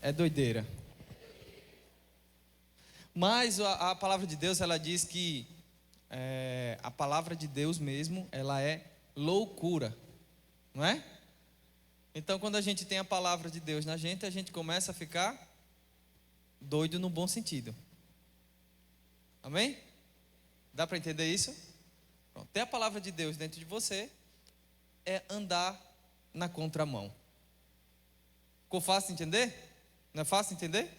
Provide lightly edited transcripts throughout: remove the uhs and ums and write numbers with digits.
É doideira. Mas a palavra de Deus, ela diz que a palavra de Deus mesmo, ela é loucura, não é? Então, quando a gente tem a palavra de Deus na gente, a gente começa a ficar doido no bom sentido. Amém? Dá para entender isso? Pronto. Ter a palavra de Deus dentro de você é andar na contramão. Ficou fácil de entender? Não é fácil de entender?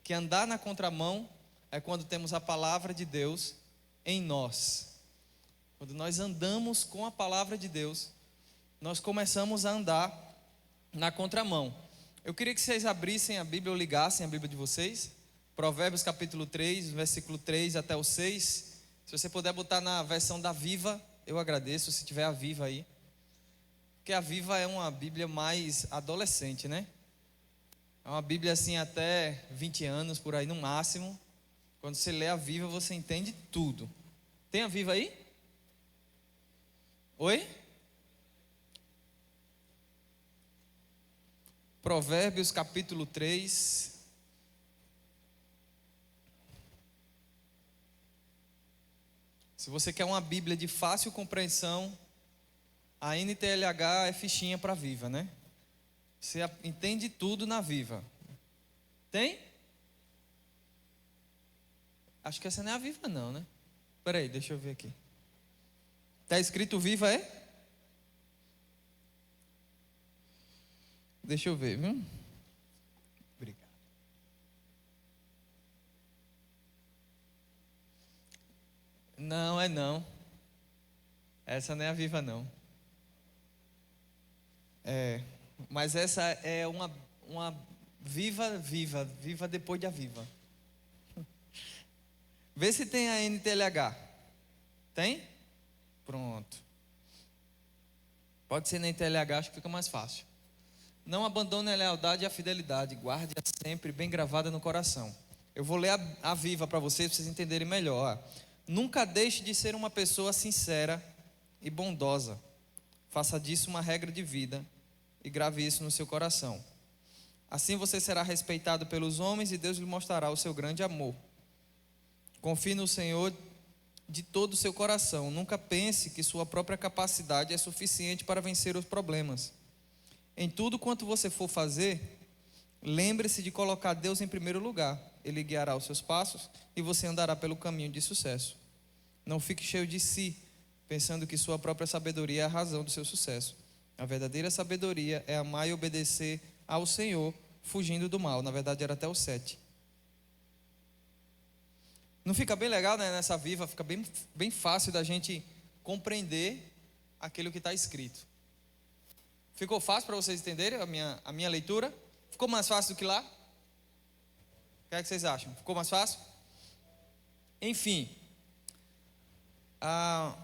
Que andar na contramão é quando temos a palavra de Deus em nós. Quando nós andamos com a palavra de Deus, nós começamos a andar na contramão. Eu queria que vocês abrissem a Bíblia ou ligassem a Bíblia de vocês. Provérbios capítulo 3, versículo 3 até o 6. Se você puder botar na versão da Viva, eu agradeço, se tiver a Viva aí. Porque a Viva é uma Bíblia mais adolescente, né? É uma Bíblia assim até 20 anos, por aí no máximo. Quando você lê a Viva, você entende tudo. Tem a Viva aí? Oi? Provérbios capítulo 3. Se você quer uma Bíblia de fácil compreensão, a NTLH é fichinha para Viva, né? Você entende tudo na Viva. Tem? Acho que essa não é a Viva não, né? Espera aí, deixa eu ver aqui. Está escrito Viva, é? Deixa eu ver, viu? Obrigado. Não, é não. Essa não é a Viva não. Mas essa é uma viva depois da Viva. Vê se tem a NTLH. Tem? Pronto. Pode ser na NTLH, acho que fica mais fácil. Não abandone a lealdade e a fidelidade, guarde-a sempre bem gravada no coração. Eu vou ler a Viva para vocês entenderem melhor. Nunca deixe de ser uma pessoa sincera e bondosa. Faça disso uma regra de vida e grave isso no seu coração. Assim você será respeitado pelos homens e Deus lhe mostrará o seu grande amor. Confie no Senhor de todo o seu coração. Nunca pense que sua própria capacidade é suficiente para vencer os problemas. Em tudo quanto você for fazer, lembre-se de colocar Deus em primeiro lugar. Ele guiará os seus passos e você andará pelo caminho de sucesso. Não fique cheio de si, pensando que sua própria sabedoria é a razão do seu sucesso. A verdadeira sabedoria é amar e obedecer ao Senhor, fugindo do mal. Na verdade era até o 7. Não fica bem legal, né, nessa Viva? Fica bem fácil da gente compreender aquilo que está escrito. Ficou fácil para vocês entenderem a minha leitura? Ficou mais fácil do que lá? O que é que vocês acham? Ficou mais fácil? Enfim, a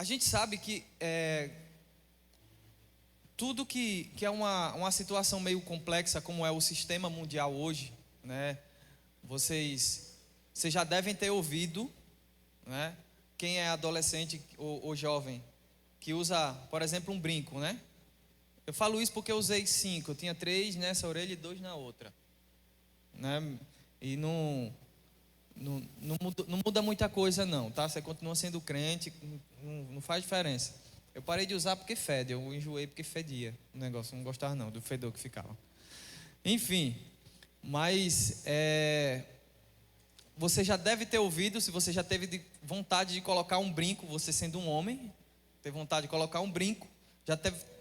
gente sabe que tudo que é uma situação meio complexa, como é o sistema mundial hoje, né? Vocês já devem ter ouvido, né? Quem é adolescente ou jovem que usa, por exemplo, um brinco, né? Eu falo isso porque eu usei 5, eu tinha 3 nessa orelha e 2 na outra, né? E não muda muita coisa não, tá? Você continua sendo crente, não faz diferença. Eu parei de usar porque fede, eu enjoei porque fedia o negócio, não gostava não do fedor que ficava. Enfim, mas você já deve ter ouvido, se você já teve vontade de colocar um brinco, você sendo um homem, ter vontade de colocar um brinco, já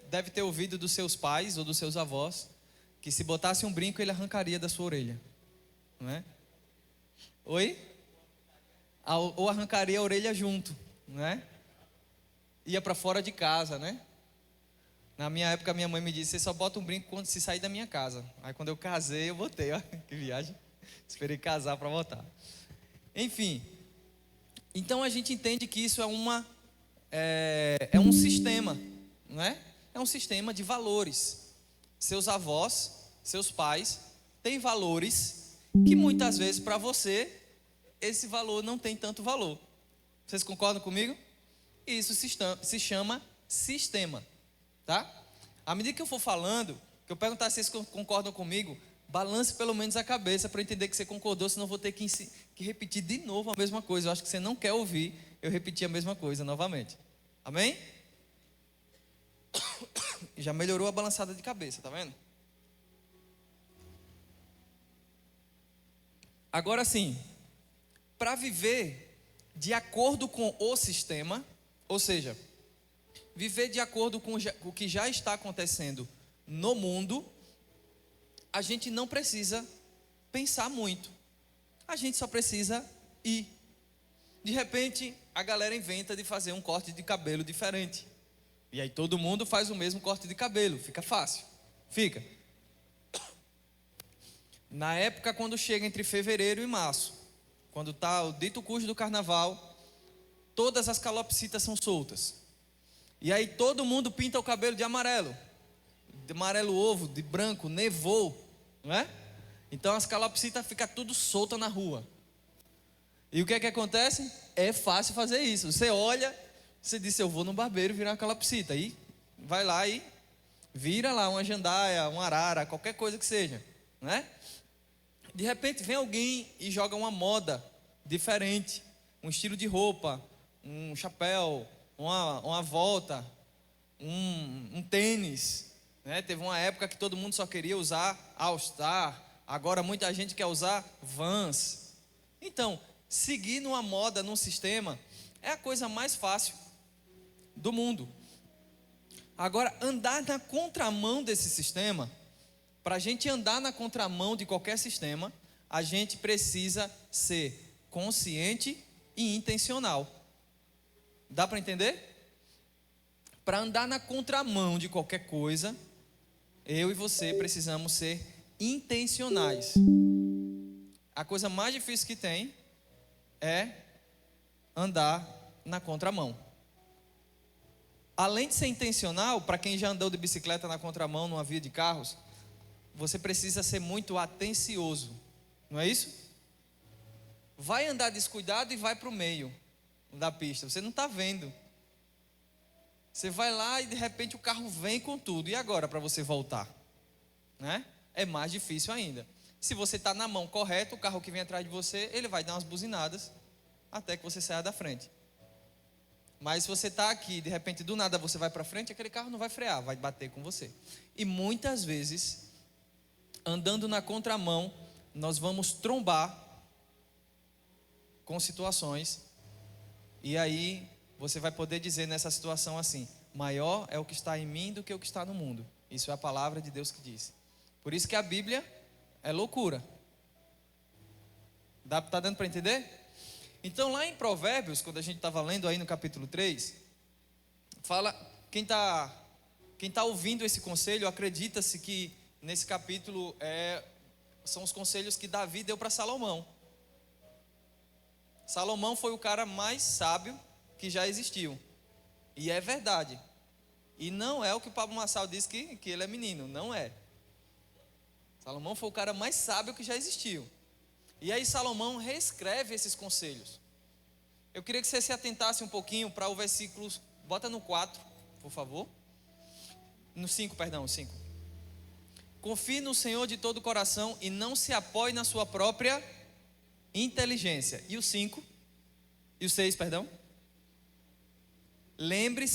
deve ter ouvido dos seus pais ou dos seus avós, que se botasse um brinco ele arrancaria da sua orelha, não é? Oi? Ou arrancaria a orelha junto, não é? Ia para fora de casa, né? Na minha época minha mãe me disse, você só bota um brinco quando se sair da minha casa. Aí quando eu casei eu botei, ó, que viagem. Esperei casar para botar. Enfim, então a gente entende que isso é um sistema, não é? É um sistema de valores. Seus avós, seus pais têm valores que muitas vezes para você esse valor não tem tanto valor. Vocês concordam comigo? Isso se chama sistema, tá? À medida que eu for falando, que eu perguntar se vocês concordam comigo, balance pelo menos a cabeça para entender que você concordou, senão eu vou ter que repetir de novo a mesma coisa. Eu acho que você não quer ouvir eu repetir a mesma coisa novamente. Amém? Já melhorou a balançada de cabeça, tá vendo? Agora sim, para viver de acordo com o sistema, ou seja, viver de acordo com o que já está acontecendo no mundo, a gente não precisa pensar muito. A gente só precisa ir. De repente, a galera inventa de fazer um corte de cabelo diferente. E aí todo mundo faz o mesmo corte de cabelo. Fica fácil. Fica. Na época, quando chega entre fevereiro e março, quando está o dito cujo do carnaval, todas as calopsitas são soltas. E aí todo mundo pinta o cabelo de amarelo ovo, de branco, nevou, não é? Então as calopsitas ficam tudo solta na rua. E o que é que acontece? É fácil fazer isso. Você olha, você diz, eu vou no barbeiro virar uma calopsita. Aí vai lá e vira lá uma jandaia, uma arara, qualquer coisa que seja, não é? De repente vem alguém e joga uma moda diferente, um estilo de roupa, um chapéu, uma volta, um tênis, né? Teve uma época que todo mundo só queria usar All Star, agora muita gente quer usar Vans. Então, seguir numa moda, num sistema, é a coisa mais fácil do mundo. Agora, andar na contramão desse sistema, para a gente andar na contramão de qualquer sistema, a gente precisa ser consciente e intencional. Dá para entender? Para andar na contramão de qualquer coisa, eu e você precisamos ser intencionais. A coisa mais difícil que tem é andar na contramão. Além de ser intencional, para quem já andou de bicicleta na contramão numa via de carros, você precisa ser muito atencioso, não é isso? Vai andar descuidado e vai para o meio da pista, você não está vendo. Você vai lá e de repente o carro vem com tudo, e agora para você voltar? Né? É mais difícil ainda. Se você está na mão correta, o carro que vem atrás de você, ele vai dar umas buzinadas até que você saia da frente. Mas se você está aqui, de repente do nada você vai para frente, aquele carro não vai frear, vai bater com você. E muitas vezes, andando na contramão, nós vamos trombar com situações, e aí você vai poder dizer nessa situação assim: maior é o que está em mim do que o que está no mundo. Isso é a palavra de Deus que diz. Por isso que a Bíblia é loucura. Está dando para entender? Então lá em Provérbios, quando a gente estava lendo aí no capítulo 3, fala, quem tá ouvindo esse conselho, acredita-se que nesse capítulo são os conselhos que Davi deu para Salomão. Salomão foi o cara mais sábio que já existiu. E é verdade. E não é o que o Pablo Marçal diz que ele é menino. Não é. Salomão foi o cara mais sábio que já existiu. E aí Salomão reescreve esses conselhos. Eu queria que você se atentasse um pouquinho para o versículo. Bota no 4, por favor. No 5, perdão, 5. Confie no Senhor de todo o coração e não se apoie na sua própria inteligência. E o 5? E o 6, perdão? Lembre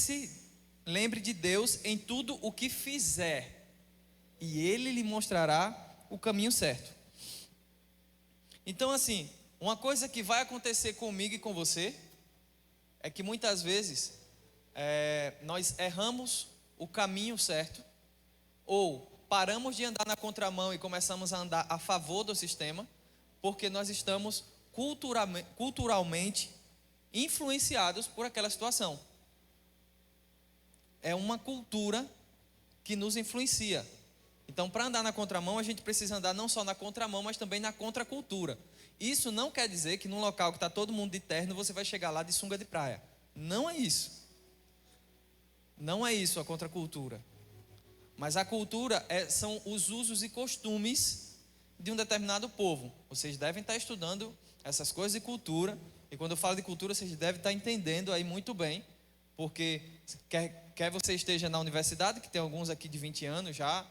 de Deus em tudo o que fizer, e Ele lhe mostrará o caminho certo. Então assim, uma coisa que vai acontecer comigo e com você, é que muitas vezes nós erramos o caminho certo, ou paramos de andar na contramão e começamos a andar a favor do sistema, porque nós estamos culturalmente influenciados por aquela situação. É uma cultura que nos influencia. Então, para andar na contramão, a gente precisa andar não só na contramão, mas também na contracultura. Isso não quer dizer que num local que está todo mundo de terno, você vai chegar lá de sunga de praia. Não é isso. Não é isso a contracultura. Mas a cultura são os usos e costumes de um determinado povo. Vocês devem estar estudando essas coisas de cultura. E quando eu falo de cultura, vocês devem estar entendendo aí muito bem. Porque quer você esteja na universidade, que tem alguns aqui de 20 anos já,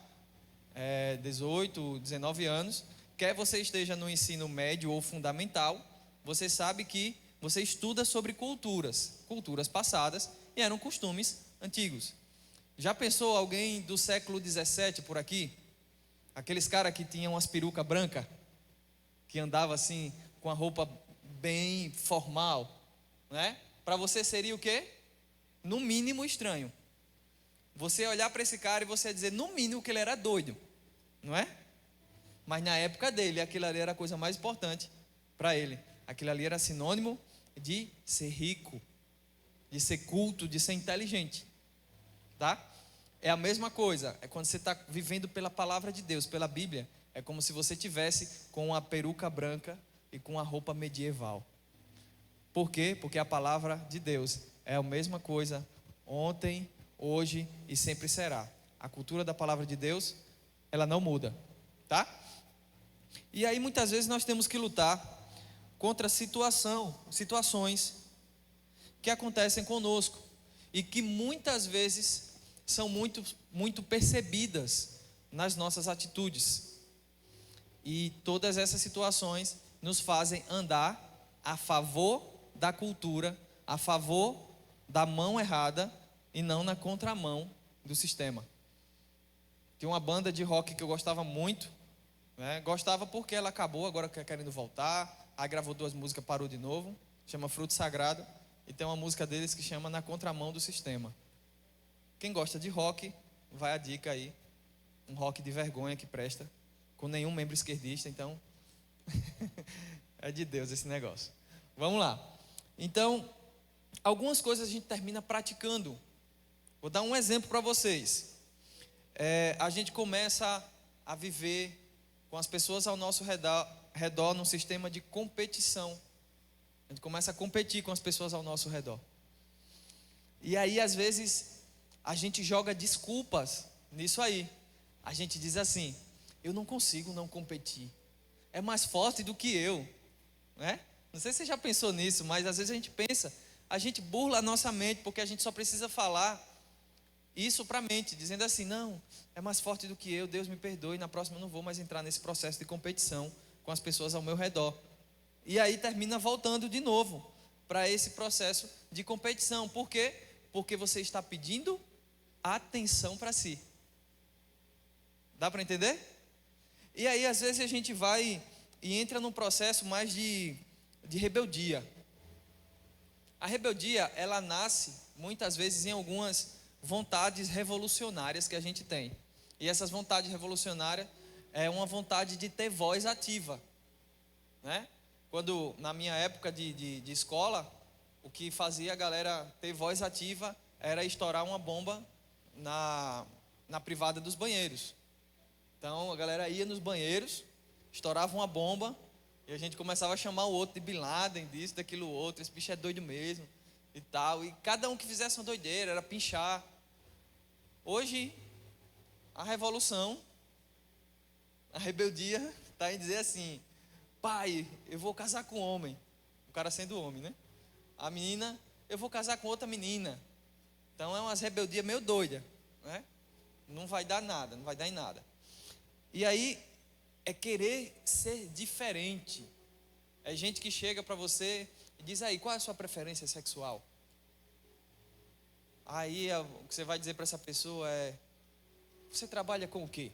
18, 19 anos, quer você esteja no ensino médio ou fundamental, você sabe que você estuda sobre culturas passadas e eram costumes antigos. Já pensou alguém do século 17 por aqui? Aqueles caras que tinham umas perucas brancas, que andava assim com a roupa bem formal, né? Para você seria o quê? No mínimo estranho. Você olhar para esse cara e você dizer no mínimo que ele era doido, não é? Mas na época dele, aquilo ali era a coisa mais importante para ele. Aquilo ali era sinônimo de ser rico, de ser culto, de ser inteligente, tá? É a mesma coisa, é quando você está vivendo pela palavra de Deus, pela Bíblia, é como se você tivesse com a peruca branca e com a roupa medieval. Por quê? Porque a palavra de Deus é a mesma coisa ontem, hoje e sempre será. A cultura da palavra de Deus, ela não muda, tá? E aí muitas vezes nós temos que lutar contra situações que acontecem conosco e que muitas vezes são muito percebidas nas nossas atitudes. E todas essas situações nos fazem andar a favor da cultura, a favor da mão errada e não na contramão do sistema. Tinha uma banda de rock que eu gostava muito, né? Gostava porque ela acabou, agora querendo voltar. Aí gravou 2 músicas, parou de novo. Chama Fruto Sagrado. E tem uma música deles que chama Na Contramão do Sistema. Quem gosta de rock, vai a dica aí. Um rock de vergonha que presta, com nenhum membro esquerdista, então é de Deus esse negócio. Vamos lá. Então, algumas coisas a gente termina praticando. Vou dar um exemplo para vocês. A gente começa a viver com as pessoas ao nosso redor num sistema de competição. A gente começa a competir com as pessoas ao nosso redor. E aí, às vezes, a gente joga desculpas nisso aí. A gente diz assim: eu não consigo não competir. É mais forte do que eu, né? Não sei se você já pensou nisso, mas às vezes a gente pensa, a gente burla a nossa mente, porque a gente só precisa falar isso para a mente, dizendo assim: não, é mais forte do que eu, Deus me perdoe, na próxima eu não vou mais entrar nesse processo de competição com as pessoas ao meu redor. E aí termina voltando de novo para esse processo de competição. Por quê? Porque você está pedindo atenção para si. Dá para entender? E aí às vezes a gente vai e entra num processo mais de rebeldia. A rebeldia, ela nasce muitas vezes em algumas vontades revolucionárias que a gente tem. E essas vontades revolucionárias é uma vontade de ter voz ativa, né? Quando, na minha época de escola, o que fazia a galera ter voz ativa era estourar uma bomba na privada dos banheiros. Então a galera ia nos banheiros, estourava uma bomba e a gente começava a chamar o outro de Bin Laden, disso, daquilo outro, esse bicho é doido mesmo e tal. E cada um que fizesse uma doideira, era pinchar. Hoje, a revolução, a rebeldia está em dizer assim: pai, eu vou casar com um homem. O cara sendo homem, né? A menina, eu vou casar com outra menina. Então é umas rebeldias meio doidas, né? Não vai dar nada, não vai dar em nada. E aí, é querer ser diferente. É gente que chega para você e diz: aí, qual é a sua preferência sexual? Aí o que você vai dizer para essa pessoa é: você trabalha com o quê?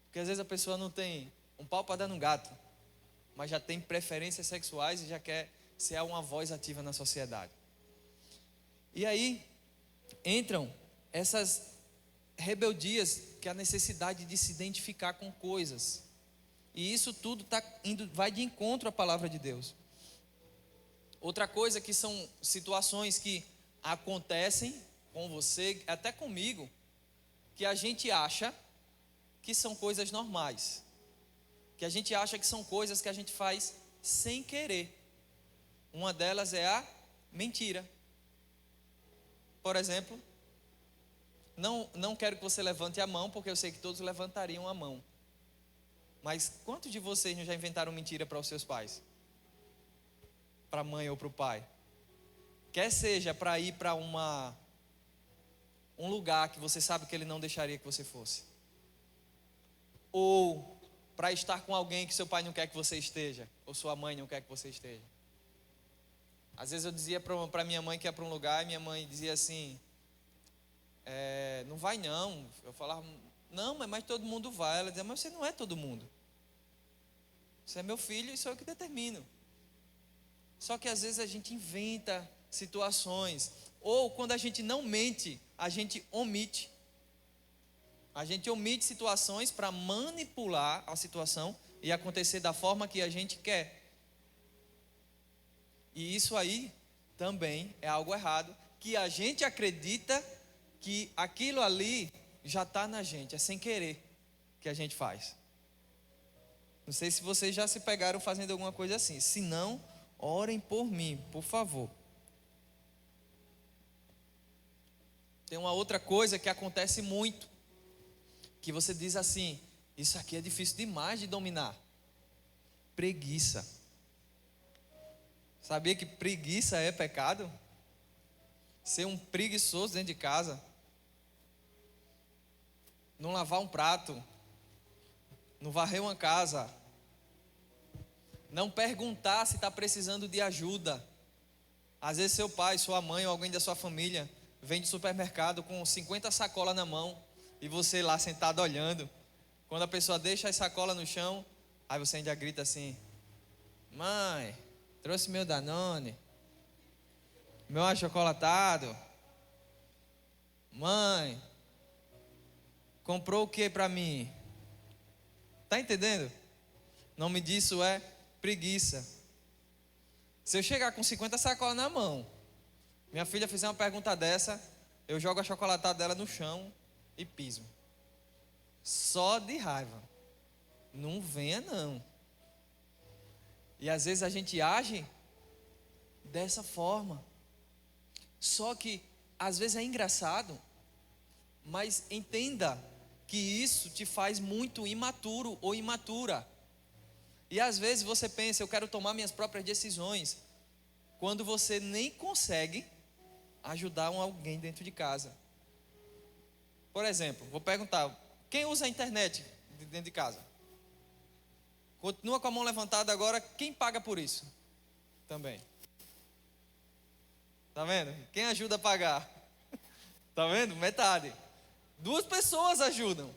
Porque às vezes a pessoa não tem um pau para dar no gato, mas já tem preferências sexuais e já quer ser uma voz ativa na sociedade. E aí entram essas rebeldias, que é a necessidade de se identificar com coisas. E isso tudo vai de encontro à palavra de Deus. Outra coisa que são situações que acontecem com você, até comigo, que a gente acha que são coisas normais, que a gente acha que são coisas que a gente faz sem querer. Uma delas é a mentira. Por exemplo, não quero que você levante a mão, porque eu sei que todos levantariam a mão. Mas quantos de vocês já inventaram mentira para os seus pais? Para a mãe ou para o pai? Quer seja para ir para uma um lugar que você sabe que ele não deixaria que você fosse. Ou para estar com alguém que seu pai não quer que você esteja, ou sua mãe não quer que você esteja. Às vezes eu dizia para minha mãe que ia para um lugar, e minha mãe dizia assim, não vai não. Eu falava, não, mas todo mundo vai. Ela dizia, mas você não é todo mundo. Você é meu filho e sou eu que determino. Só que às vezes a gente inventa situações, ou quando a gente não mente, a gente omite. A gente omite situações para manipular a situação e acontecer da forma que a gente quer. E isso aí também é algo errado, que a gente acredita que aquilo ali já está na gente, é sem querer que a gente faz. Não sei se vocês já se pegaram fazendo alguma coisa assim. Se não, orem por mim, por favor. Tem uma outra coisa que acontece muito, que você diz assim, isso aqui é difícil demais de dominar. Preguiça. Sabia que preguiça é pecado? Ser um preguiçoso dentro de casa. Não lavar um prato. Não varrer uma casa. Não perguntar se está precisando de ajuda. Às vezes seu pai, sua mãe ou alguém da sua família vem de supermercado com 50 sacolas na mão e você lá sentado olhando. Quando a pessoa deixa as sacolas no chão, aí você ainda grita assim, mãe, trouxe meu Danone, meu achocolatado. Mãe, comprou o que para mim? Tá entendendo? O nome disso é preguiça. Se eu chegar com 50 sacolas na mão, minha filha fizer uma pergunta dessa, eu jogo a chocolatada dela no chão e piso. Só de raiva. Não venha não. E às vezes a gente age dessa forma. Só que às vezes é engraçado, mas entenda que isso te faz muito imaturo ou imatura. E às vezes você pensa, eu quero tomar minhas próprias decisões, quando você nem consegue ajudar alguém dentro de casa. Por exemplo, vou perguntar, quem usa a internet dentro de casa? Continua com a mão levantada agora, quem paga por isso? Também. Tá vendo? Quem ajuda a pagar? Tá vendo? Metade. 2 pessoas ajudam.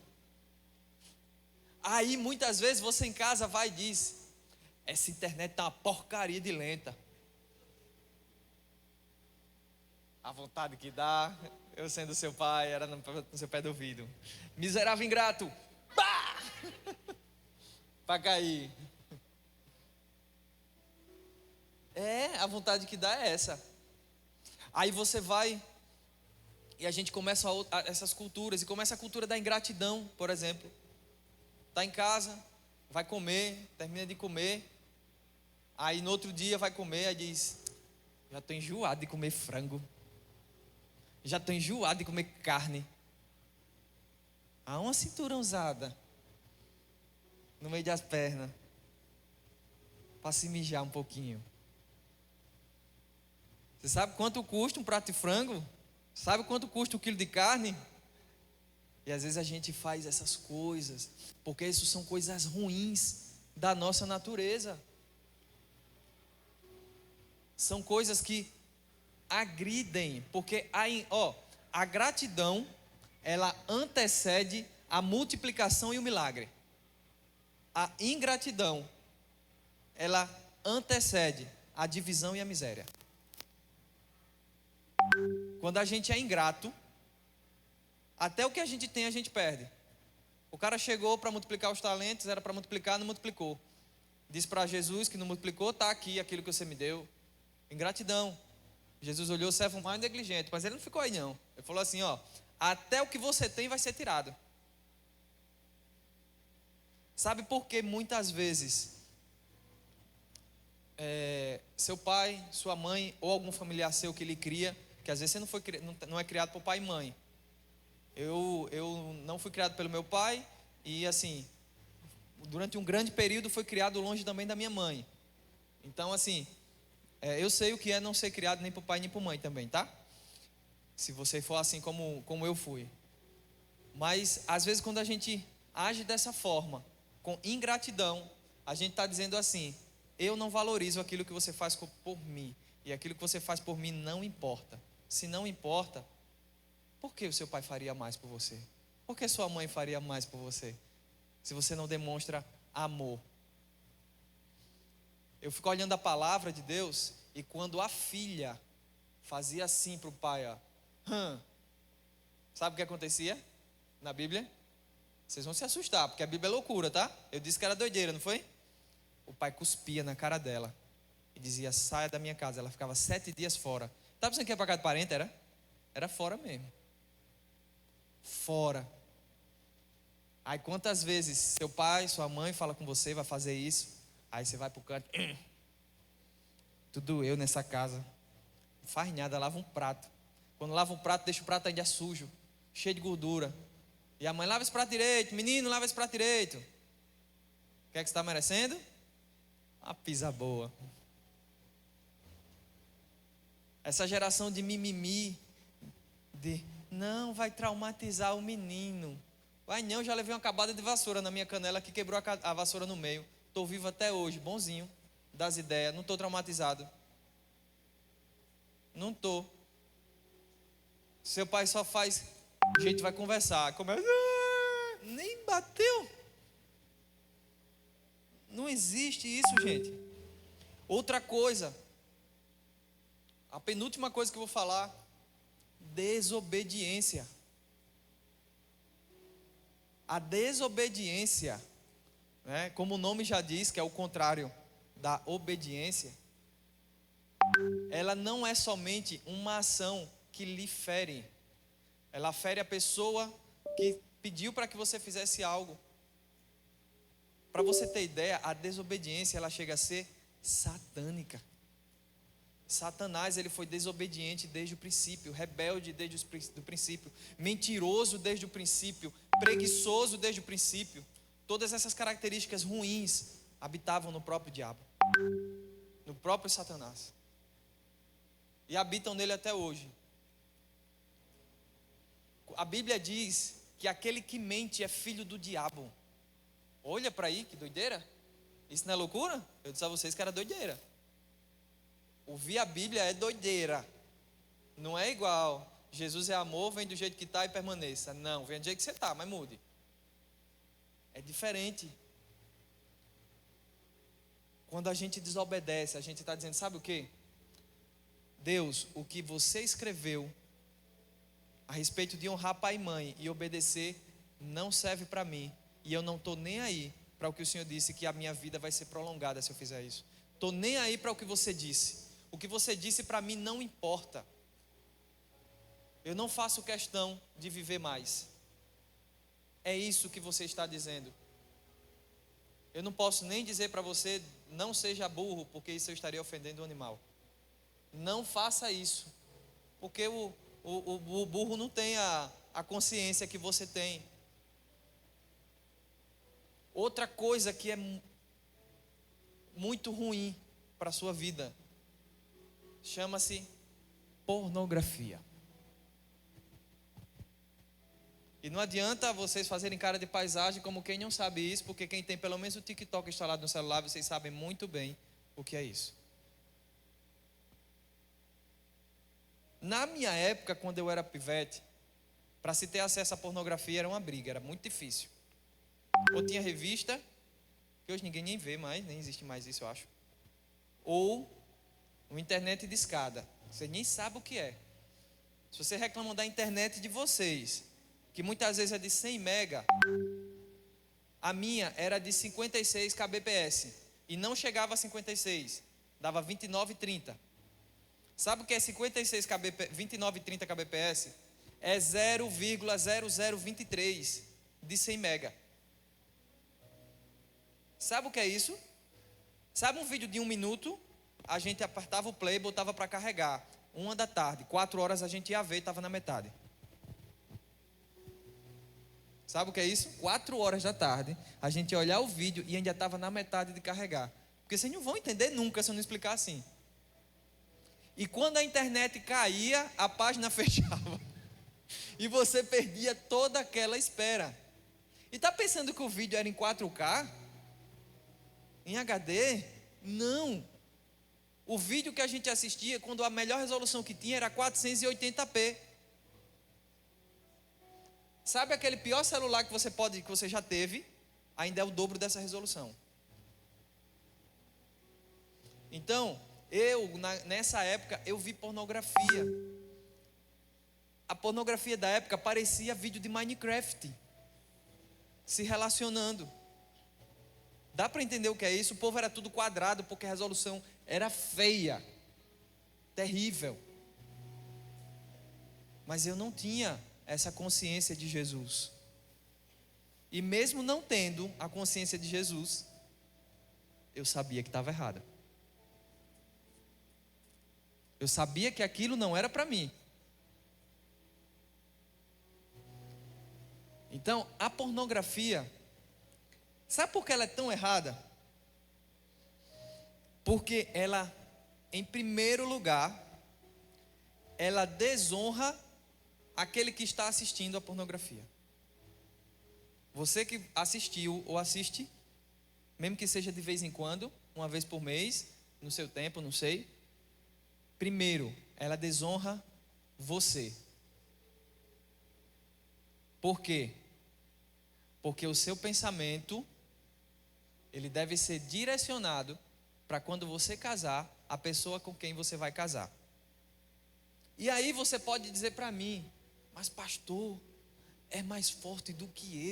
Aí muitas vezes você em casa vai e diz, essa internet tá uma porcaria de lenta. A vontade que dá, eu sendo seu pai, era no seu pé do ouvido. Miserável ingrato. Pá! Para cair. A vontade que dá é essa. Aí você vai e a gente começa essas culturas, e começa a cultura da ingratidão, por exemplo. Está em casa, vai comer, termina de comer, aí no outro dia vai comer, aí diz, já estou enjoado de comer frango, já estou enjoado de comer carne. Há uma cintura usada no meio das pernas, para se mijar um pouquinho. Você sabe quanto custa um prato de frango? Sabe quanto custa 1 quilo de carne? E às vezes a gente faz essas coisas, porque isso são coisas ruins da nossa natureza. São coisas que agridem, porque a gratidão, ela antecede a multiplicação e o milagre. A ingratidão, ela antecede a divisão e a miséria. Quando a gente é ingrato, até o que a gente tem a gente perde. O cara chegou para multiplicar os talentos, era para multiplicar, não multiplicou. Disse para Jesus que não multiplicou, está aqui aquilo que você me deu. Ingratidão. Jesus olhou, servo mais negligente, mas ele não ficou aí não. Ele falou assim, até o que você tem vai ser tirado. Sabe por que muitas vezes seu pai, sua mãe ou algum familiar seu que lhe cria, que às vezes você não é criado por pai e mãe. Eu não fui criado pelo meu pai e assim, durante um grande período fui criado longe também da minha mãe. Então assim, eu sei o que é não ser criado nem por pai nem por mãe também, tá? se você for assim como eu fui. Mas, às vezes, quando a gente age dessa forma, com ingratidão, a gente está dizendo assim: eu não valorizo aquilo que você faz por mim, e aquilo que você faz por mim não importa. Se não importa, por que o seu pai faria mais por você? Por que sua mãe faria mais por você? Se você não demonstra amor. Eu fico olhando a palavra de Deus, e quando a filha fazia assim para o pai, ó, sabe o que acontecia na Bíblia? Vocês vão se assustar, porque a Bíblia é loucura, tá? Eu disse que era doideira, não foi? O pai cuspia na cara dela e dizia: saia da minha casa. Ela ficava 7 dias fora. Tá pensando que ia pra casa de parente? Era fora mesmo. Fora. Aí quantas vezes seu pai, sua mãe fala com você, vai fazer isso, aí você vai pro canto, tudo eu nessa casa, não faz nada, lava um prato. Quando lava um prato, deixa o prato ainda sujo, cheio de gordura. E a mãe: lava esse prato direito, menino, lava esse prato direito. O que é que você está merecendo? Uma pisa boa. Essa geração de mimimi, de não, vai traumatizar o menino. Vai não, já levei uma acabada de vassoura na minha canela que quebrou a vassoura no meio. Estou vivo até hoje, bonzinho, das ideias, não estou traumatizado. Não estou. Seu pai só faz, a gente vai conversar, começa, nem bateu. Não existe isso, gente. Outra coisa, a penúltima coisa que eu vou falar: desobediência. A desobediência, né, como o nome já diz, que é o contrário da obediência, ela não é somente uma ação que lhe fere. Ela fere a pessoa que pediu para que você fizesse algo. Para você ter ideia, a desobediência, ela chega a ser satânica. Satanás, ele foi desobediente desde o princípio, rebelde desde o princípio, mentiroso desde o princípio, preguiçoso desde o princípio. Todas essas características ruins habitavam no próprio diabo, no próprio Satanás, e habitam nele até hoje. A Bíblia diz que aquele que mente é filho do diabo. Olha para aí, que doideira. Isso não é loucura? Eu disse a vocês que era doideira. Ouvir a Bíblia é doideira. Não é igual: Jesus é amor, vem do jeito que está e permaneça. Não, vem do jeito que você está, mas mude. É diferente. Quando a gente desobedece, a gente está dizendo: sabe o que? Deus, o que você escreveu a respeito de honrar pai e mãe e obedecer não serve para mim, e eu não estou nem aí para o que o Senhor disse, que a minha vida vai ser prolongada se eu fizer isso. Estou nem aí para o que você disse. O que você disse para mim não importa. Eu não faço questão de viver mais. É isso que você está dizendo. Eu não posso nem dizer para você: não seja burro, porque isso eu estaria ofendendo o animal. Não faça isso, porque o burro não tem a consciência que você tem. Outra coisa que é muito ruim para a sua vida chama-se pornografia. E não adianta vocês fazerem cara de paisagem como quem não sabe isso, porque quem tem pelo menos o TikTok instalado no celular, vocês sabem muito bem o que é isso. Na minha época, quando eu era pivete, para se ter acesso à pornografia era uma briga, era muito difícil. Ou tinha revista, que hoje ninguém nem vê mais, nem existe mais isso, eu acho. Ou uma internet de escada, vocês nem sabem o que é. Se você reclamam da internet de vocês, que muitas vezes é de 100 mega, a minha era de 56 kbps, e não chegava a 56, dava 29 e 30. Sabe o que é 56 kbps, 29 e 30 kbps? É 0,0023 de 100 mega. Sabe o que é isso? Sabe um vídeo de 1 minuto? A gente apertava o play e botava para carregar. 1 da tarde, 4 horas a gente ia ver e estava na metade. Sabe o que é isso? 4 horas da tarde, a gente ia olhar o vídeo e ainda estava na metade de carregar. Porque vocês não vão entender nunca se eu não explicar assim. E quando a internet caía, a página fechava. E você perdia toda aquela espera. E está pensando que o vídeo era em 4K? Em HD? Não. O vídeo que a gente assistia, quando a melhor resolução que tinha era 480p. Sabe aquele pior celular que você já teve? Ainda é o dobro dessa resolução. Então, nessa época, eu vi pornografia. A pornografia da época parecia vídeo de Minecraft, se relacionando. Dá para entender o que é isso? O povo era tudo quadrado, porque a resolução era feia, terrível. Mas eu não tinha essa consciência de Jesus. E mesmo não tendo a consciência de Jesus, eu sabia que estava errado. Eu sabia que aquilo não era para mim. Então, a pornografia, sabe por que ela é tão errada? Porque ela, em primeiro lugar, ela desonra aquele que está assistindo a pornografia. Você que assistiu ou assiste, mesmo que seja de vez em quando, uma vez por mês, no seu tempo, não sei. Primeiro, ela desonra você. Por quê? Porque o seu pensamento, ele deve ser direcionado para quando você casar, a pessoa com quem você vai casar. E aí você pode dizer para mim, mas pastor, é mais forte do que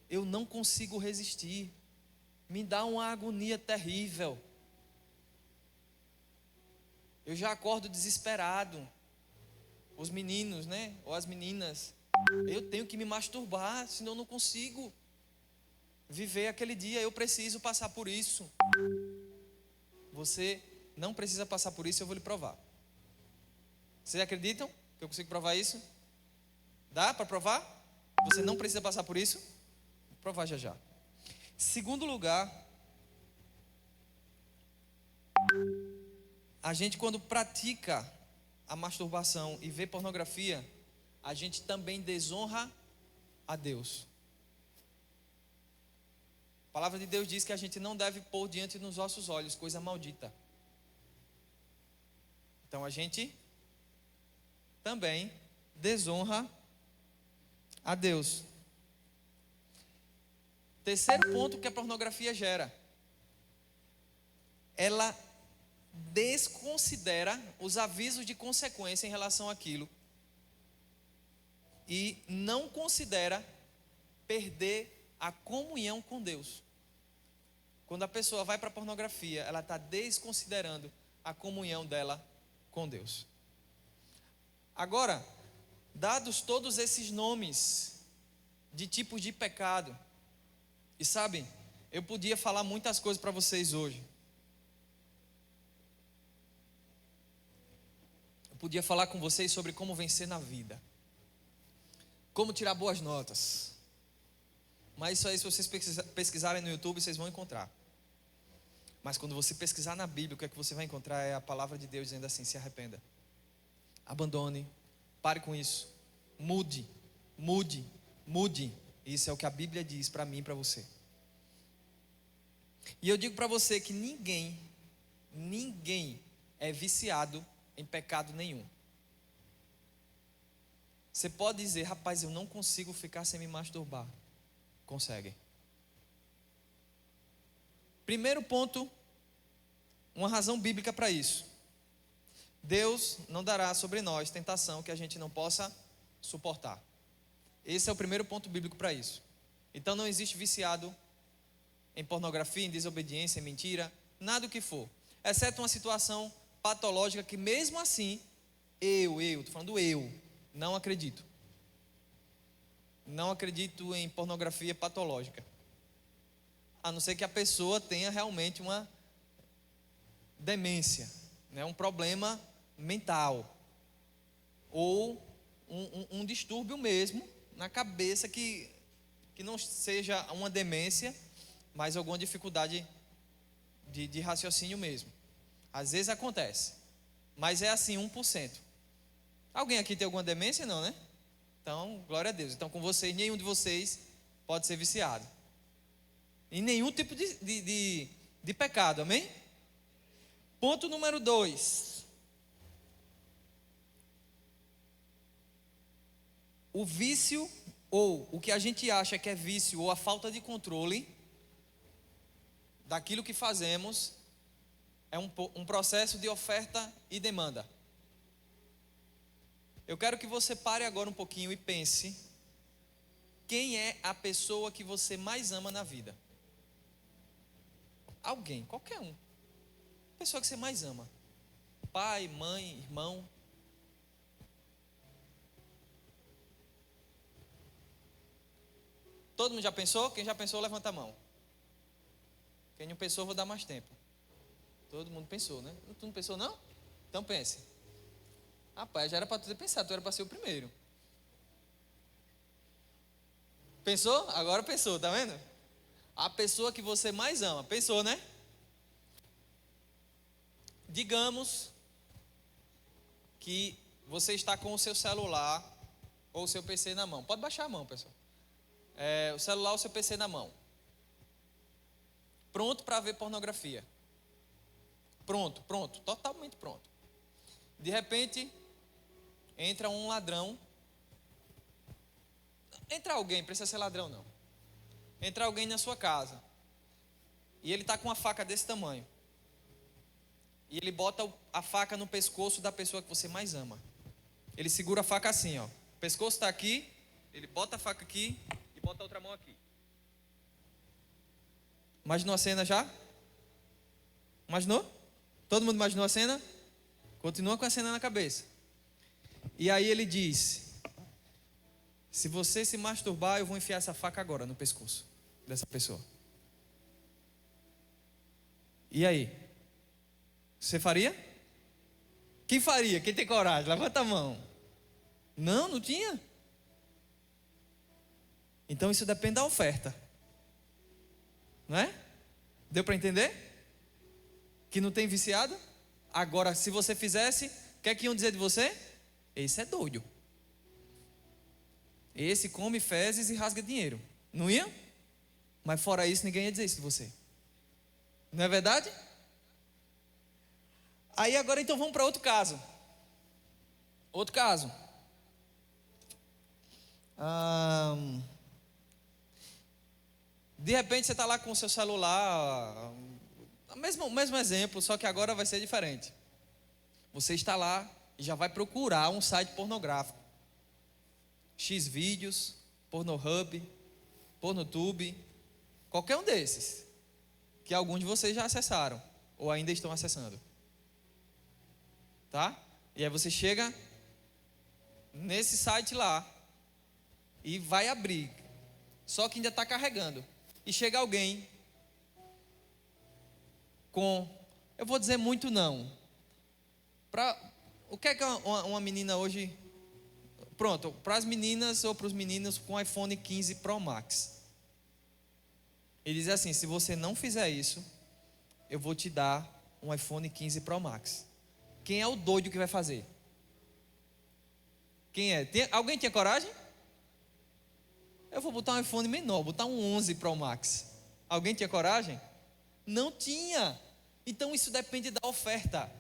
eu não consigo resistir, me dá uma agonia terrível, eu já acordo desesperado, os meninos, né, ou as meninas, eu tenho que me masturbar, senão eu não consigo viver aquele dia, eu preciso passar por isso. Você não precisa passar por isso, eu vou lhe provar. Vocês acreditam que eu consigo provar isso? Dá para provar? Você não precisa passar por isso? Vou provar já já. Segundo lugar, a gente quando pratica a masturbação e vê pornografia, a gente também desonra a Deus. A palavra de Deus diz que a gente não deve pôr diante dos nossos olhos coisa maldita. Então a gente também desonra a Deus. Terceiro ponto que a pornografia gera. Ela desconsidera os avisos de consequência em relação àquilo. E não considera perder a comunhão com Deus. Quando a pessoa vai para a pornografia, ela está desconsiderando a comunhão dela com Deus. Agora, dados todos esses nomes de tipos de pecado, e sabem, eu podia falar muitas coisas para vocês hoje. Eu podia falar com vocês sobre como vencer na vida, como tirar boas notas. Mas isso aí, se vocês pesquisarem no YouTube, vocês vão encontrar. Mas quando você pesquisar na Bíblia, o que é que você vai encontrar é a palavra de Deus dizendo assim: se arrependa, abandone, pare com isso, mude. Isso é o que a Bíblia diz para mim e para você. E eu digo para você que ninguém é viciado em pecado nenhum. Você pode dizer, rapaz, eu não consigo ficar sem me masturbar. Consegue. Primeiro ponto, uma razão bíblica para isso. Deus não dará sobre nós tentação que a gente não possa suportar. Esse é o primeiro ponto bíblico para isso. Então não existe viciado em pornografia, em desobediência, em mentira, nada o que for. Exceto uma situação patológica que mesmo assim, estou falando eu, não acredito. Não acredito em pornografia patológica. A não ser que a pessoa tenha realmente uma demência, né? Um problema mental. Ou um distúrbio mesmo na cabeça que não seja uma demência, mas alguma dificuldade de raciocínio mesmo. Às vezes acontece. Mas é assim, 1%. Alguém aqui tem alguma demência? Não, né? Então, glória a Deus. Então, com vocês, nenhum de vocês pode ser viciado. Em nenhum tipo de pecado, amém? Ponto número 2. O vício, ou o que a gente acha que é vício, ou a falta de controle daquilo que fazemos, é um processo de oferta e demanda. Eu quero que você pare agora um pouquinho e pense: quem é a pessoa que você mais ama na vida? Alguém, qualquer um. Pessoa que você mais ama. Pai, mãe, irmão. Todo mundo já pensou? Quem já pensou, levanta a mão. Quem não pensou, vou dar mais tempo. Todo mundo pensou, né? Tu não pensou, não? Então pense. Rapaz, já era para tu ter pensado, tu era para ser o primeiro. Pensou? Agora pensou, tá vendo? A pessoa que você mais ama. Pensou, né? Digamos que você está com o seu celular ou o seu PC na mão. Pode baixar a mão, pessoal. O celular ou o seu PC na mão. Pronto para ver pornografia. Pronto, totalmente pronto. De repente, entra um ladrão. Entra alguém, precisa ser ladrão não. Entra alguém na sua casa. E ele está com uma faca desse tamanho. E ele bota a faca no pescoço da pessoa que você mais ama. Ele segura a faca assim, ó. O pescoço está aqui, ele bota a faca aqui e bota a outra mão aqui. Imaginou a cena já? Imaginou? Todo mundo imaginou a cena? Continua com a cena na cabeça. E aí ele diz: se você se masturbar, eu vou enfiar essa faca agora no pescoço dessa pessoa. E aí? Você faria? Quem faria? Quem tem coragem? Levanta a mão. Não tinha? Então isso depende da oferta. Não é? Deu para entender? Que não tem viciado? Agora, se você fizesse, o que é que iam dizer de você? Esse é doido. Esse come fezes e rasga dinheiro. Não ia? Mas fora isso, ninguém ia dizer isso de você. Não é verdade? Aí agora então vamos para outro caso. Outro caso. De repente você está lá com o seu celular. O mesmo exemplo, só que agora vai ser diferente. Você está lá e já vai procurar um site pornográfico. Xvideos, Pornhub, Pornotube, qualquer um desses, que alguns de vocês já acessaram, ou ainda estão acessando. Tá? E aí você chega nesse site lá, e vai abrir, só que ainda está carregando. E chega alguém com, eu vou dizer muito não. O que é que uma menina hoje... Pronto, para as meninas ou para os meninos com iPhone 15 Pro Max. Ele diz assim: se você não fizer isso, eu vou te dar um iPhone 15 Pro Max. Quem é o doido que vai fazer? Quem é? Alguém tinha coragem? Eu vou botar um iPhone menor, botar um 11 Pro Max. Alguém tinha coragem? Não tinha. Então isso depende da oferta.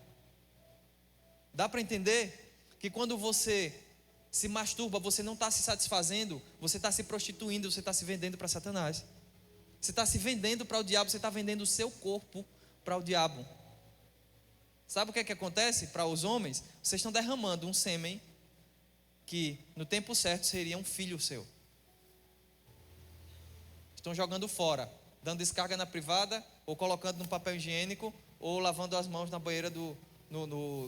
Dá para entender que quando você se masturba, você não está se satisfazendo, você está se prostituindo, você está se vendendo para Satanás. Você está se vendendo para o diabo, você está vendendo o seu corpo para o diabo. Sabe o que é que acontece para os homens? Vocês estão derramando um sêmen que no tempo certo seria um filho seu. Estão jogando fora, dando descarga na privada, ou colocando no papel higiênico, ou lavando as mãos na banheira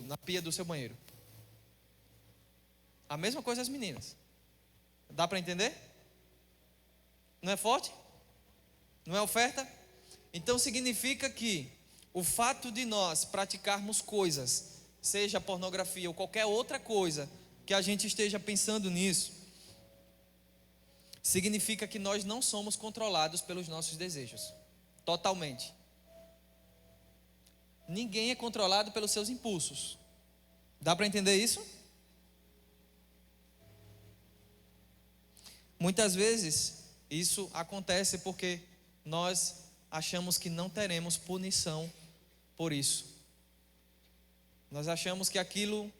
na pia do seu banheiro. A mesma coisa as meninas. Dá para entender? Não é forte? Não é oferta? Então significa que o fato de nós praticarmos coisas, seja pornografia ou qualquer outra coisa, que a gente esteja pensando nisso, significa que nós não somos controlados pelos nossos desejos. Totalmente. Ninguém é controlado pelos seus impulsos. Dá para entender isso? Muitas vezes isso acontece porque nós achamos que não teremos punição por isso. Nós achamos que aquilo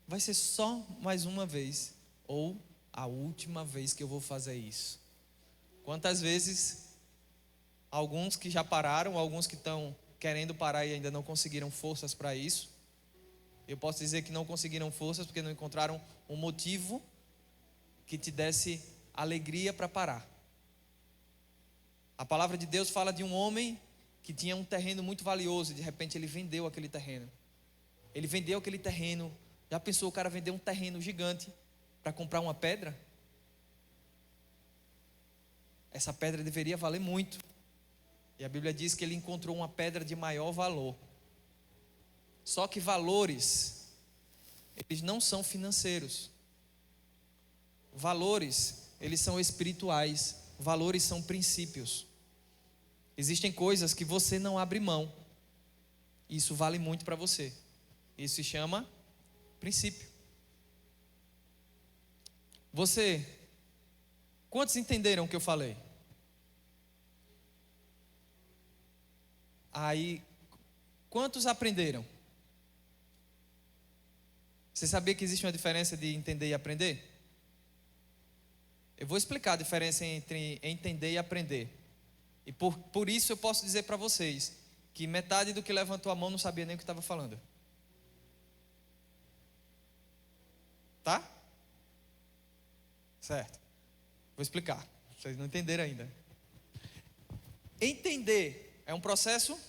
vai ser só mais uma vez, ou a última vez que eu vou fazer isso. Quantas vezes alguns que já pararam, alguns que estão querendo parar e ainda não conseguiram forças para isso. Eu posso dizer que não conseguiram forças porque não encontraram um motivo que te desse alegria para parar. A palavra de Deus fala de um homem que tinha um terreno muito valioso e de repente ele vendeu aquele terreno. Ele vendeu aquele terreno. Já pensou o cara vender um terreno gigante para comprar uma pedra? Essa pedra deveria valer muito. E a Bíblia diz que ele encontrou uma pedra de maior valor. Só que valores, eles não são financeiros. Valores, eles são espirituais. Valores são princípios. Existem coisas que você não abre mão. Isso vale muito para você. Isso se chama princípio. Quantos entenderam o que eu falei? Aí, quantos aprenderam? Você sabia que existe uma diferença de entender e aprender? Eu vou explicar a diferença entre entender e aprender. E por isso eu posso dizer para vocês que metade do que levantou a mão não sabia nem o que estava falando. Tá? Certo. Vou explicar. Vocês não entenderam ainda. Entender é um processo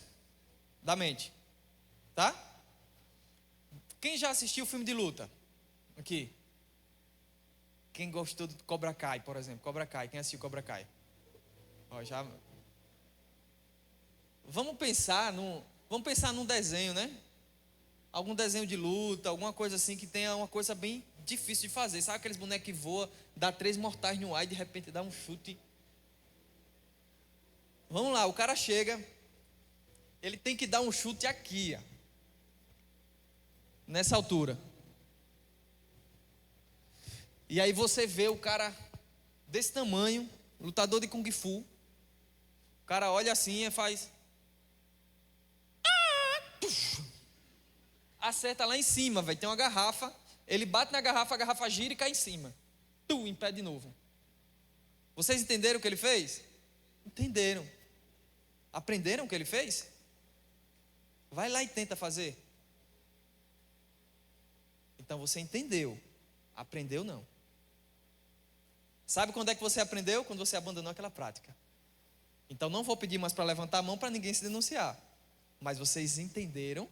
da mente. Tá? Quem já assistiu filme de luta? Aqui. Quem gostou de Cobra Kai, por exemplo? Cobra Kai. Quem assistiu Cobra Kai? Ó, já... Vamos pensar num desenho, né? Algum desenho de luta, alguma coisa assim que tenha uma coisa bem difícil de fazer. Sabe aqueles bonecos que voam, dá 3 mortais no ar e de repente dá um chute? Vamos lá, o cara chega, ele tem que dar um chute aqui, ó, nessa altura. E aí você vê o cara desse tamanho, lutador de Kung Fu. O cara olha assim e faz... Acerta lá em cima, velho. Tem uma garrafa. Ele bate na garrafa, a garrafa gira e cai em cima. Em pé de novo. Vocês entenderam o que ele fez? Entenderam. Aprenderam o que ele fez? Vai lá e tenta fazer. Então você entendeu. Aprendeu não. Sabe quando é que você aprendeu? Quando você abandonou aquela prática. Então não vou pedir mais para levantar a mão para ninguém se denunciar. Mas vocês entenderam.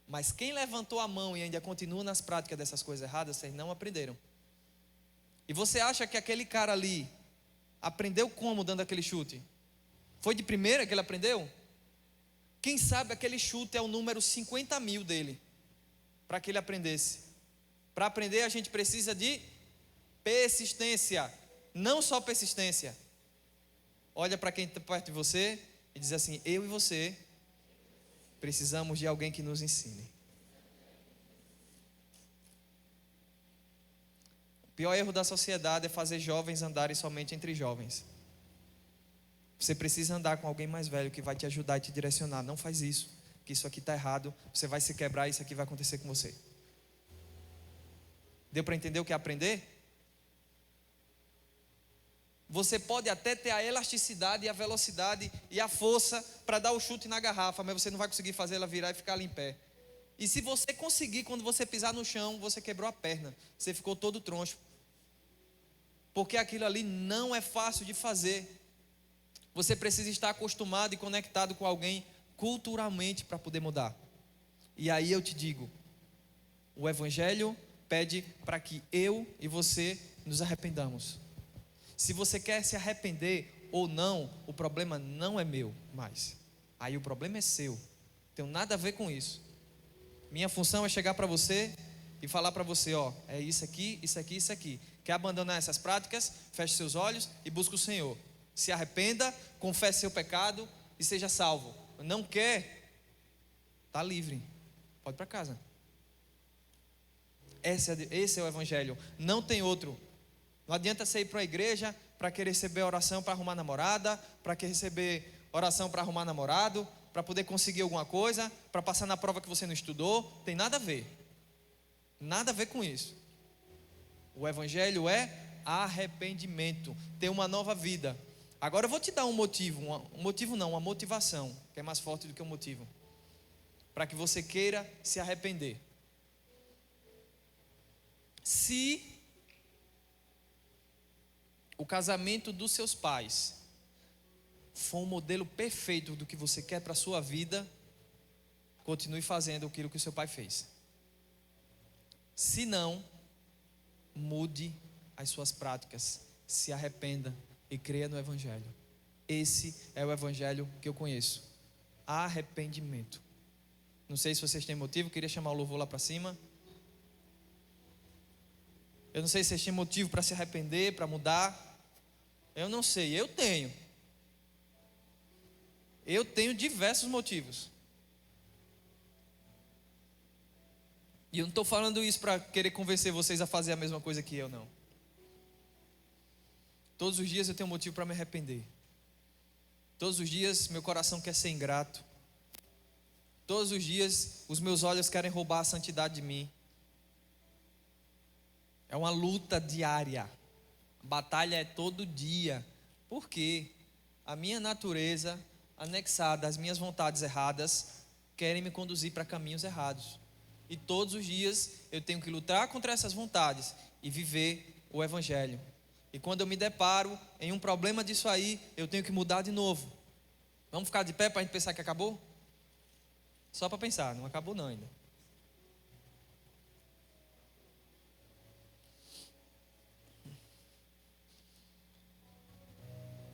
Mas quem levantou a mão e ainda continua nas práticas dessas coisas erradas, vocês não aprenderam. E você acha que aquele cara ali aprendeu como dando aquele chute? Foi de primeira que ele aprendeu? Quem sabe aquele chute é o número 50.000 dele, para que ele aprendesse. Para aprender a gente precisa de persistência, não só persistência. Olha para quem está perto de você e diz assim: eu e você precisamos de alguém que nos ensine. O pior erro da sociedade é fazer jovens andarem somente entre jovens. Você precisa andar com alguém mais velho que vai te ajudar e te direcionar. Não faz isso, que isso aqui está errado. Você vai se quebrar e isso aqui vai acontecer com você. Deu para entender o que é aprender? Você pode até ter a elasticidade e a velocidade e a força para dar o chute na garrafa, mas você não vai conseguir fazer ela virar e ficar ali em pé. E se você conseguir, quando você pisar no chão, você quebrou a perna, você ficou todo troncho. Porque aquilo ali não é fácil de fazer. Você precisa estar acostumado e conectado com alguém culturalmente para poder mudar. E aí eu te digo, o Evangelho pede para que eu e você nos arrependamos. Se você quer se arrepender ou não, o problema não é meu mais. Aí o problema é seu. Não tem nada a ver com isso. Minha função é chegar para você e falar para você: ó, é isso aqui, isso aqui, isso aqui. Quer abandonar essas práticas? Feche seus olhos e busque o Senhor. Se arrependa, confesse seu pecado e seja salvo. Não quer? Está livre. Pode ir para casa. Esse é o Evangelho, não tem outro. Não adianta você ir para a igreja para querer receber oração para arrumar namorada, para querer receber oração para arrumar namorado, para poder conseguir alguma coisa, para passar na prova que você não estudou. Tem nada a ver. Nada a ver com isso. O Evangelho é arrependimento, ter uma nova vida. Agora eu vou te dar um motivo, uma motivação, que é mais forte do que um motivo, para que você queira se arrepender. Se o casamento dos seus pais for um modelo perfeito do que você quer para a sua vida, continue fazendo aquilo que o seu pai fez. Se não, mude as suas práticas, se arrependa e creia no Evangelho. Esse é o Evangelho que eu conheço. Arrependimento. Não sei se vocês têm motivo, queria chamar o louvor lá para cima. Eu não sei se vocês têm motivo para se arrepender, para mudar. Eu não sei, eu tenho. Eu tenho diversos motivos. E eu não estou falando isso para querer convencer vocês a fazer a mesma coisa que eu, não. Todos os dias eu tenho motivo para me arrepender. Todos os dias meu coração quer ser ingrato. Todos os dias os meus olhos querem roubar a santidade de mim. É uma luta diária. A batalha é todo dia. Por quê? A minha natureza, anexada às minhas vontades erradas, querem me conduzir para caminhos errados. E todos os dias eu tenho que lutar contra essas vontades e viver o Evangelho. E quando eu me deparo em um problema disso aí, eu tenho que mudar de novo. Vamos ficar de pé para a gente pensar que acabou? Só para pensar, não acabou não ainda.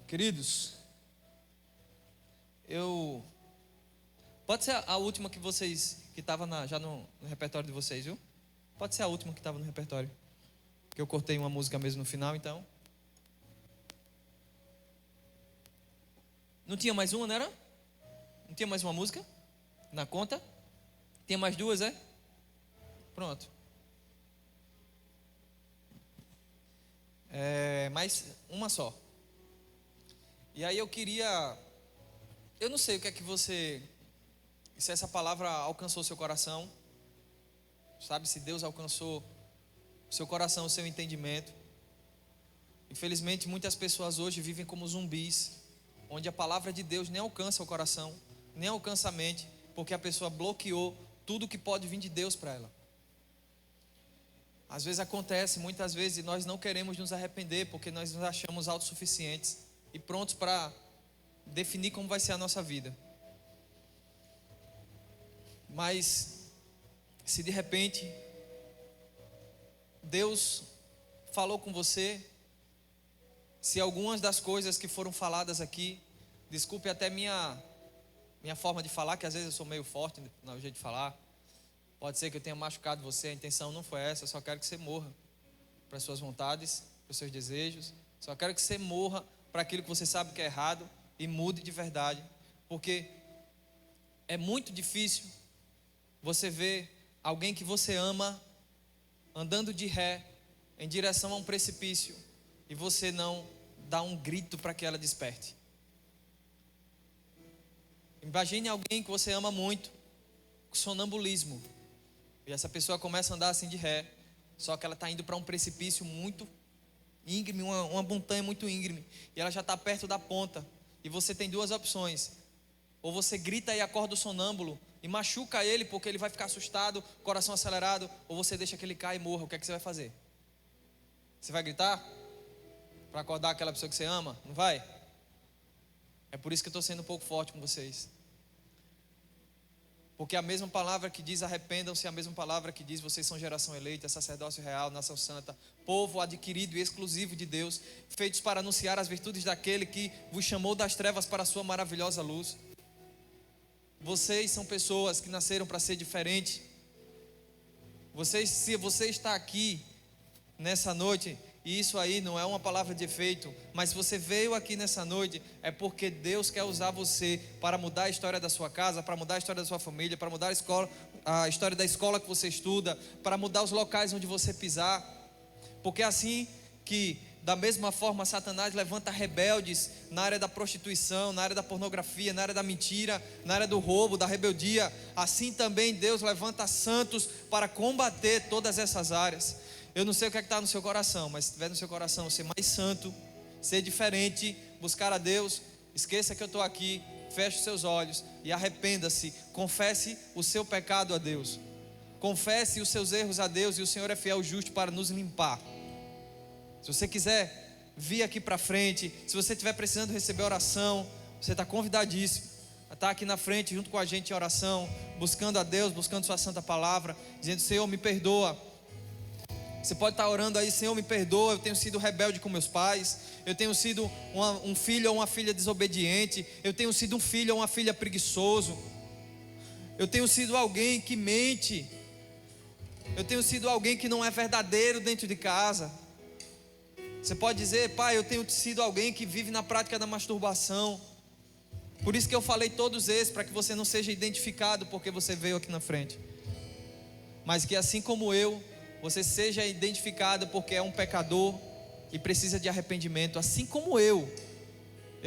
Queridos, pode ser a última que vocês, que estava já no repertório de vocês, viu? Pode ser a última que estava no repertório. Porque eu cortei uma música mesmo no final, então. Não tinha mais uma, não era? Não tinha mais uma música na conta? Tinha mais duas, é? Pronto. Mais uma só. E aí eu não sei o que é que se essa palavra alcançou seu coração, sabe, se Deus alcançou o seu coração, o seu entendimento. Infelizmente muitas pessoas hoje vivem como zumbis, onde a palavra de Deus nem alcança o coração, nem alcança a mente, porque a pessoa bloqueou tudo que pode vir de Deus para ela. Às vezes acontece, muitas vezes nós não queremos nos arrepender, porque nós nos achamos autossuficientes e prontos para definir como vai ser a nossa vida. Mas se de repente Deus falou com você, se algumas das coisas que foram faladas aqui, desculpe até minha forma de falar, que às vezes eu sou meio forte no jeito de falar, pode ser que eu tenha machucado você, a intenção não foi essa, eu só quero que você morra para as suas vontades, para os seus desejos, só quero que você morra para aquilo que você sabe que é errado e mude de verdade, porque é muito difícil você ver alguém que você ama andando de ré em direção a um precipício e você não dá um grito para que ela desperte. Imagine alguém que você ama muito, com sonambulismo, e essa pessoa começa a andar assim de ré, só que ela está indo para um precipício muito íngreme, uma montanha muito íngreme, e ela já está perto da ponta, e você tem duas opções: ou você grita e acorda o sonâmbulo e machuca ele porque ele vai ficar assustado, coração acelerado, ou você deixa que ele caia e morra. O que é que você vai fazer? Você vai gritar para acordar aquela pessoa que você ama? Não vai? É por isso que eu estou sendo um pouco forte com vocês, porque a mesma palavra que diz arrependam-se, a mesma palavra que diz vocês são geração eleita, sacerdócio real, nação santa, povo adquirido e exclusivo de Deus, feitos para anunciar as virtudes daquele que vos chamou das trevas para a sua maravilhosa luz. Vocês são pessoas que nasceram para ser diferente. Se você está aqui nessa noite, e isso aí não é uma palavra de efeito, mas se você veio aqui nessa noite, é porque Deus quer usar você para mudar a história da sua casa, para mudar a história da sua família, para mudar a história da escola que você estuda, para mudar os locais onde você pisar. Porque é assim que, da mesma forma, Satanás levanta rebeldes na área da prostituição, na área da pornografia, na área da mentira, na área do roubo, da rebeldia. Assim também Deus levanta santos para combater todas essas áreas. Eu não sei o que é que está no seu coração, mas se estiver no seu coração ser mais santo, ser diferente, buscar a Deus, esqueça que eu estou aqui, feche os seus olhos e arrependa-se, confesse o seu pecado a Deus, confesse os seus erros a Deus, e o Senhor é fiel e justo para nos limpar. Se você quiser vir aqui para frente, se você estiver precisando receber oração, você está convidadíssimo a estar aqui na frente junto com a gente em oração, buscando a Deus, buscando sua santa palavra, dizendo: Senhor, me perdoa. Você pode estar orando aí: Senhor, me perdoa, eu tenho sido rebelde com meus pais, eu tenho sido um filho ou uma filha desobediente, eu tenho sido um filho ou uma filha preguiçoso, eu tenho sido alguém que mente, eu tenho sido alguém que não é verdadeiro dentro de casa. Você pode dizer: pai, eu tenho sido alguém que vive na prática da masturbação. Por isso que eu falei todos esses, para que você não seja identificado porque você veio aqui na frente, mas que assim como eu, você seja identificado porque é um pecador e precisa de arrependimento. Assim como eu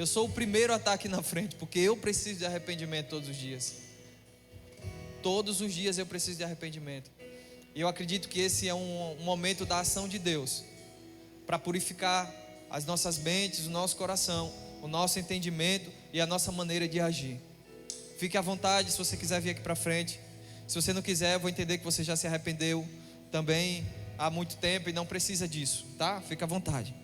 sou o primeiro a estar aqui na frente, porque eu preciso de arrependimento todos os dias. Todos os dias eu preciso de arrependimento. E eu acredito que esse é um momento da ação de Deus, para purificar as nossas mentes, o nosso coração, o nosso entendimento e a nossa maneira de agir. Fique à vontade se você quiser vir aqui para frente. Se você não quiser, eu vou entender que você já se arrependeu também há muito tempo e não precisa disso, tá? Fique à vontade.